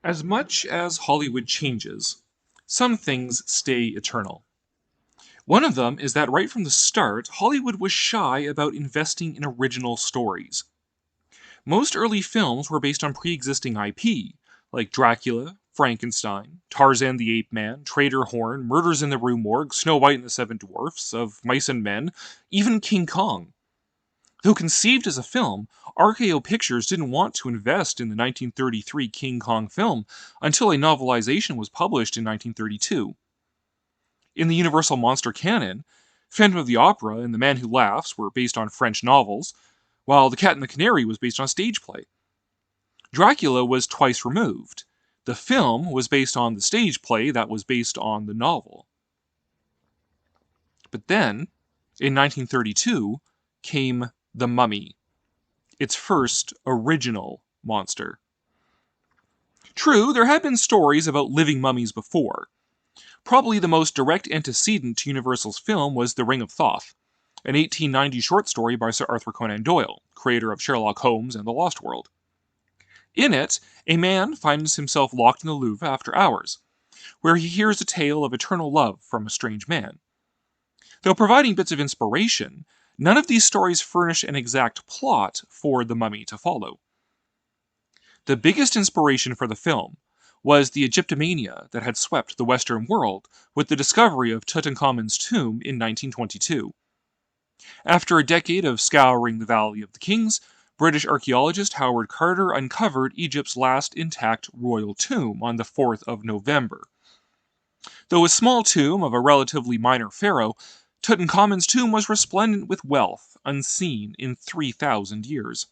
As much as Hollywood changes, some things stay eternal. One of them is that right from the start, Hollywood was shy about investing in original stories. Most early films were based on pre existing IP, like Dracula, Frankenstein, Tarzan the Ape Man, Trader Horn, Murders in the Rue Morgue, Snow White and the Seven Dwarfs, Of Mice and Men, even King Kong. Though conceived as a film, RKO Pictures didn't want to invest in the 1933 King Kong film until a novelization was published in 1932. In the Universal monster canon, Phantom of the Opera and The Man Who Laughs were based on French novels, while The Cat and the Canary was based on a stage play. Dracula was twice removed. The film was based on the stage play that was based on the novel. But then, in 1932, came The Mummy, its first original monster. True, there had been stories about living mummies before. Probably the most direct antecedent to Universal's film was The Ring of Thoth, an 1890 short story by Sir Arthur Conan Doyle, creator of Sherlock Holmes and The Lost World. In it, a man finds himself locked in the Louvre after hours, where he hears a tale of eternal love from a strange man. Though providing bits of inspiration, none of these stories furnish an exact plot for the mummy to follow. The biggest inspiration for the film was the Egyptomania that had swept the Western world with the discovery of Tutankhamun's tomb in 1922. After a decade of scouring the Valley of the Kings, British archaeologist Howard Carter uncovered Egypt's last intact royal tomb on the 4th of November. Though a small tomb of a relatively minor pharaoh, Tutankhamun's tomb was resplendent with wealth unseen in 3,000 years.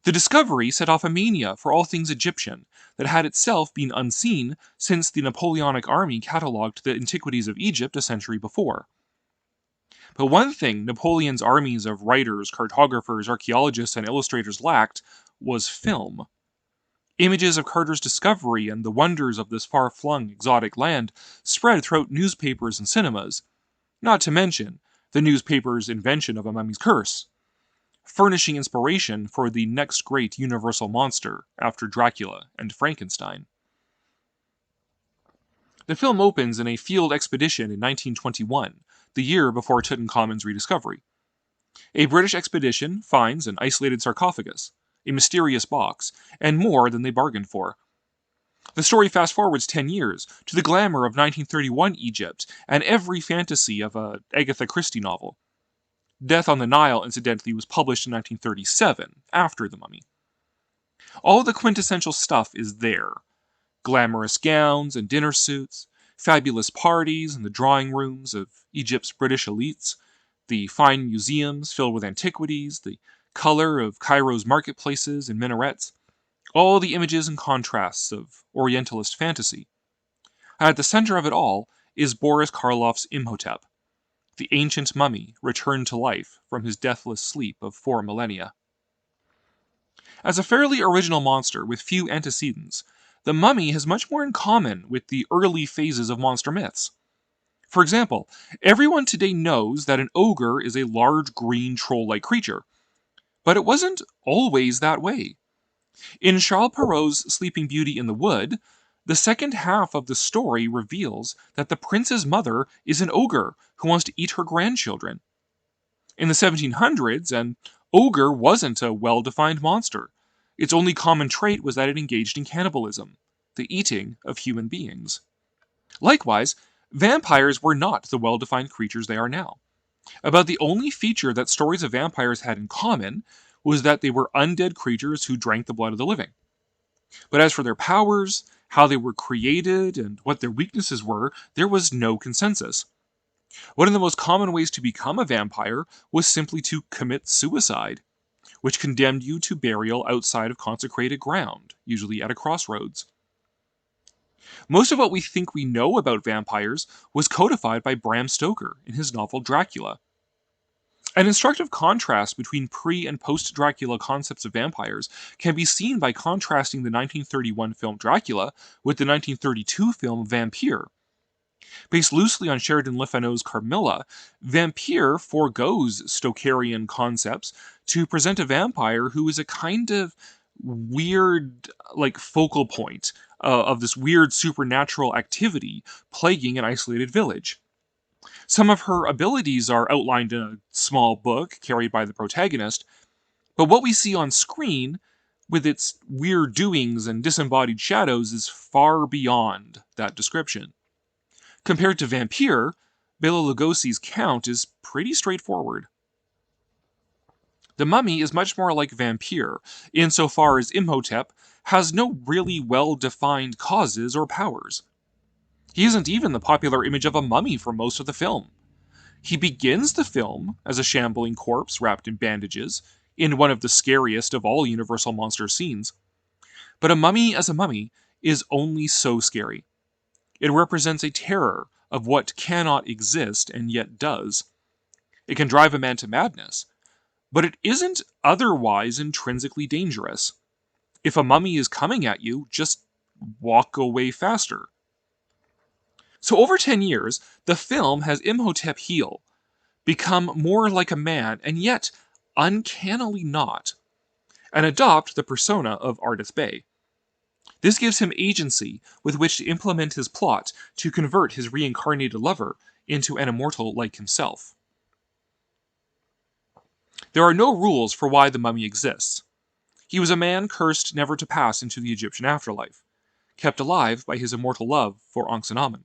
The discovery set off a mania for all things Egyptian that had itself been unseen since the Napoleonic army catalogued the antiquities of Egypt a century before. But one thing Napoleon's armies of writers, cartographers, archaeologists, and illustrators lacked was film. Images of Carter's discovery and the wonders of this far-flung exotic land spread throughout newspapers and cinemas, not to mention the newspaper's invention of a mummy's curse, furnishing inspiration for the next great Universal monster after Dracula and Frankenstein. The film opens in a field expedition in 1921, the year before Tutankhamun's rediscovery. A British expedition finds an isolated sarcophagus, a mysterious box, and more than they bargained for. The story fast forwards 10 years to the glamour of 1931 Egypt and every fantasy of a Agatha Christie novel. Death on the Nile, incidentally, was published in 1937, after The Mummy. All the quintessential stuff is there. Glamorous gowns and dinner suits, fabulous parties in the drawing rooms of Egypt's British elites, the fine museums filled with antiquities, the color of Cairo's marketplaces and minarets, all the images and contrasts of Orientalist fantasy. At the center of it all is Boris Karloff's Imhotep, the ancient mummy returned to life from his deathless sleep of 4 millennia. As a fairly original monster with few antecedents, the mummy has much more in common with the early phases of monster myths. For example, everyone today knows that an ogre is a large green troll-like creature, but it wasn't always that way. In Charles Perrault's Sleeping Beauty in the Wood, the second half of the story reveals that the prince's mother is an ogre who wants to eat her grandchildren. In the 1700s, an ogre wasn't a well-defined monster. Its only common trait was that it engaged in cannibalism, the eating of human beings. Likewise, vampires were not the well-defined creatures they are now. About the only feature that stories of vampires had in common was that they were undead creatures who drank the blood of the living. But as for their powers, how they were created, and what their weaknesses were, there was no consensus. One of the most common ways to become a vampire was simply to commit suicide, which condemned you to burial outside of consecrated ground, usually at a crossroads. Most of what we think we know about vampires was codified by Bram Stoker in his novel Dracula. An instructive contrast between pre- and post-Dracula concepts of vampires can be seen by contrasting the 1931 film Dracula with the 1932 film Vampire. Based loosely on Sheridan Le Fanu's Carmilla, Vampire foregoes Stokerian concepts to present a vampire who is a kind of weird, like, focal point of this weird supernatural activity plaguing an isolated village. Some of her abilities are outlined in a small book carried by the protagonist, but what we see on screen, with its weird doings and disembodied shadows, is far beyond that description. Compared to Vampire, Bela Lugosi's count is pretty straightforward. The Mummy is much more like Vampire, insofar as Imhotep has no really well-defined causes or powers. He isn't even the popular image of a mummy for most of the film. He begins the film as a shambling corpse wrapped in bandages, in one of the scariest of all Universal Monster scenes. But a mummy as a mummy is only so scary. It represents a terror of what cannot exist and yet does. It can drive a man to madness, but it isn't otherwise intrinsically dangerous. If a mummy is coming at you, just walk away faster. So over 10 years, the film has Imhotep heal, become more like a man, and yet uncannily not, and adopt the persona of Ardeth Bay. This gives him agency with which to implement his plot to convert his reincarnated lover into an immortal like himself. There are no rules for why the mummy exists. He was a man cursed never to pass into the Egyptian afterlife, kept alive by his immortal love for Ankhsenamen.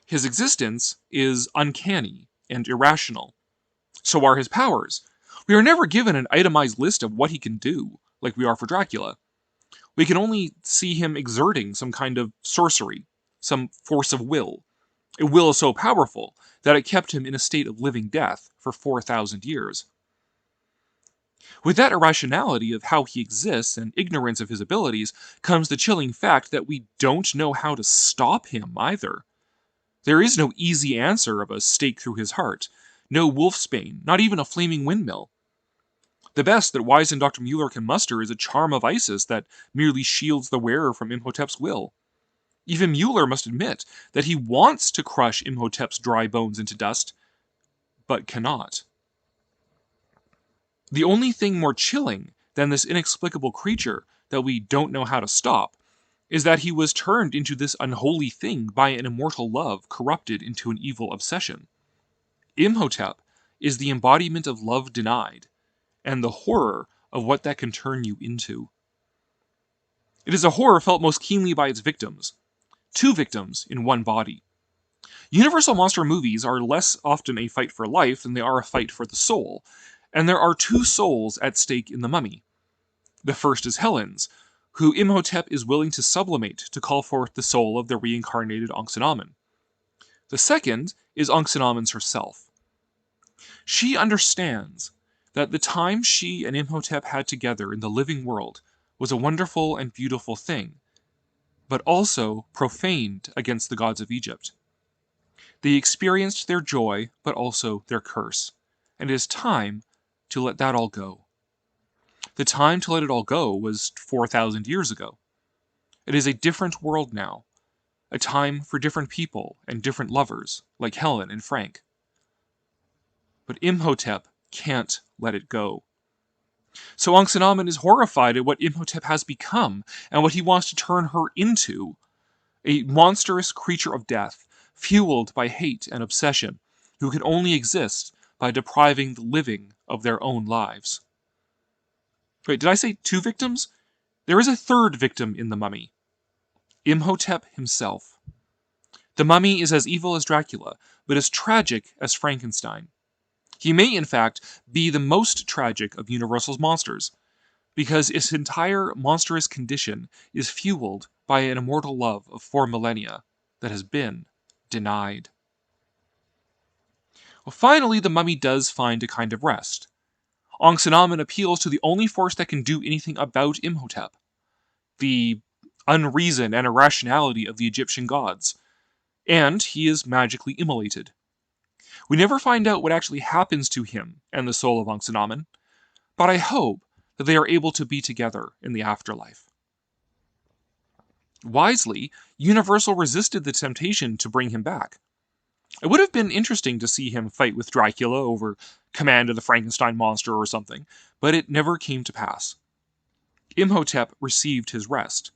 His existence is uncanny and irrational. So are his powers. We are never given an itemized list of what he can do, like we are for Dracula. We can only see him exerting some kind of sorcery, some force of will. A will so powerful that it kept him in a state of living death for 4,000 years. With that irrationality of how he exists and ignorance of his abilities comes the chilling fact that we don't know how to stop him either. There is no easy answer of a stake through his heart, no wolfsbane, not even a flaming windmill. The best that Wise and Dr. Mueller can muster is a charm of Isis that merely shields the wearer from Imhotep's will. Even Mueller must admit that he wants to crush Imhotep's dry bones into dust, but cannot. The only thing more chilling than this inexplicable creature that we don't know how to stop is that he was turned into this unholy thing by an immortal love corrupted into an evil obsession. Imhotep is the embodiment of love denied, and the horror of what that can turn you into. It is a horror felt most keenly by its victims. 2 victims in one body. Universal monster movies are less often a fight for life than they are a fight for the soul, and there are 2 souls at stake in the mummy. The first is Helen's, who Imhotep is willing to sublimate to call forth the soul of the reincarnated Ankhsenamen. The second is Ankhsenamen's herself. She understands that the time she and Imhotep had together in the living world was a wonderful and beautiful thing, but also profaned against the gods of Egypt. They experienced their joy, but also their curse, and it is time to let that all go. The time to let it all go was 4,000 years ago. It is a different world now, a time for different people and different lovers, like Helen and Frank. But Imhotep can't let it go. So Ankhsenamen is horrified at what Imhotep has become and what he wants to turn her into. A monstrous creature of death, fueled by hate and obsession, who can only exist by depriving the living of their own lives. Wait, did I say 2 victims? There is a 3rd victim in the mummy. Imhotep himself. The mummy is as evil as Dracula, but as tragic as Frankenstein. He may, in fact, be the most tragic of Universal's monsters, because its entire monstrous condition is fueled by an immortal love of 4 millennia that has been denied. Well, finally, the mummy does find a kind of rest. Ankhsenamen appeals to the only force that can do anything about Imhotep, the unreason and irrationality of the Egyptian gods, and he is magically immolated. We never find out what actually happens to him and the soul of Ankhsenamen, but I hope that they are able to be together in the afterlife. Wisely, Universal resisted the temptation to bring him back. It would have been interesting to see him fight with Dracula over command of the Frankenstein monster or something, but it never came to pass. Imhotep received his rest.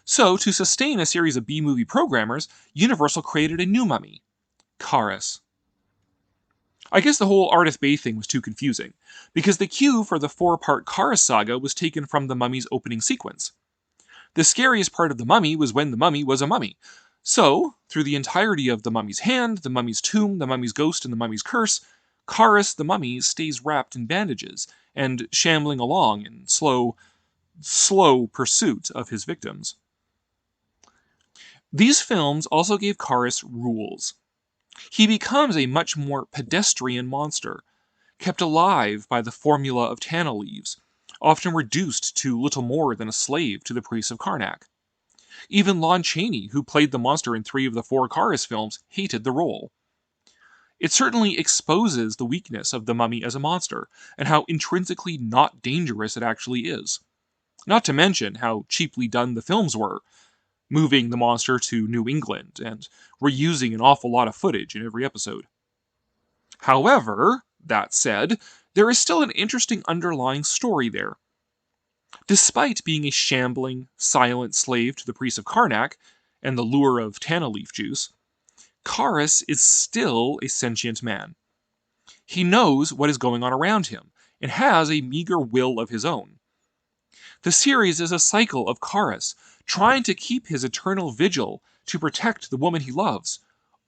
So, to sustain a series of B-movie programmers, Universal created a new mummy, Kharis. I guess the whole Ardeth Bay thing was too confusing, because the cue for the 4-part Kharis saga was taken from the Mummy's opening sequence. The scariest part of the Mummy was when the Mummy was a mummy. So, through the entirety of the Mummy's Hand, the Mummy's Tomb, the Mummy's Ghost, and the Mummy's Curse, Kharis the Mummy stays wrapped in bandages and shambling along in slow pursuit of his victims. These films also gave Kharis rules. He becomes a much more pedestrian monster, kept alive by the formula of Tana leaves, often reduced to little more than a slave to the priests of Karnak. Even Lon Chaney, who played the monster in 3 of the 4 Kharis films, hated the role. It certainly exposes the weakness of the Mummy as a monster, and how intrinsically not dangerous it actually is. Not to mention how cheaply done the films were, moving the monster to New England, and reusing an awful lot of footage in every episode. However, that said, there is still an interesting underlying story there. Despite being a shambling, silent slave to the priests of Karnak, and the lure of Tana leaf juice, Kharis is still a sentient man. He knows what is going on around him, and has a meager will of his own. The series is a cycle of Kharis trying to keep his eternal vigil to protect the woman he loves,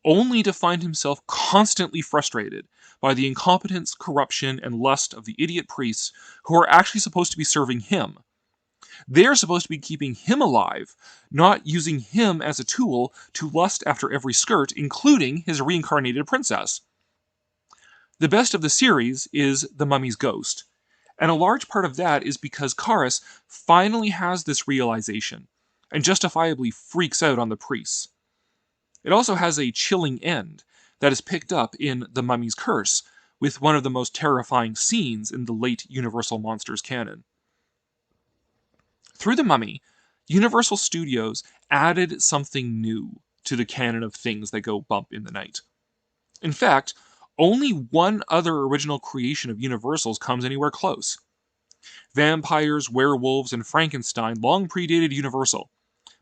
only to find himself constantly frustrated by the incompetence, corruption, and lust of the idiot priests who are actually supposed to be serving him. They're supposed to be keeping him alive, not using him as a tool to lust after every skirt, including his reincarnated princess. The best of the series is the Mummy's Ghost, and a large part of that is because Kharis finally has this realization, and justifiably freaks out on the priests. It also has a chilling end that is picked up in The Mummy's Curse, with one of the most terrifying scenes in the late Universal Monsters canon. Through The Mummy, Universal Studios added something new to the canon of things that go bump in the night. In fact, only one other original creation of Universal's comes anywhere close. Vampires, werewolves, and Frankenstein long predated Universal,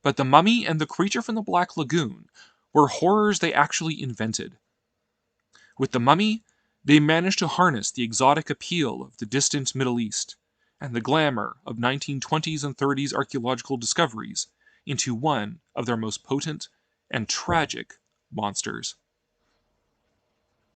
but The Mummy and The Creature from the Black Lagoon were horrors they actually invented. With The Mummy, they managed to harness the exotic appeal of the distant Middle East and the glamour of 1920s and 30s archaeological discoveries into one of their most potent and tragic monsters.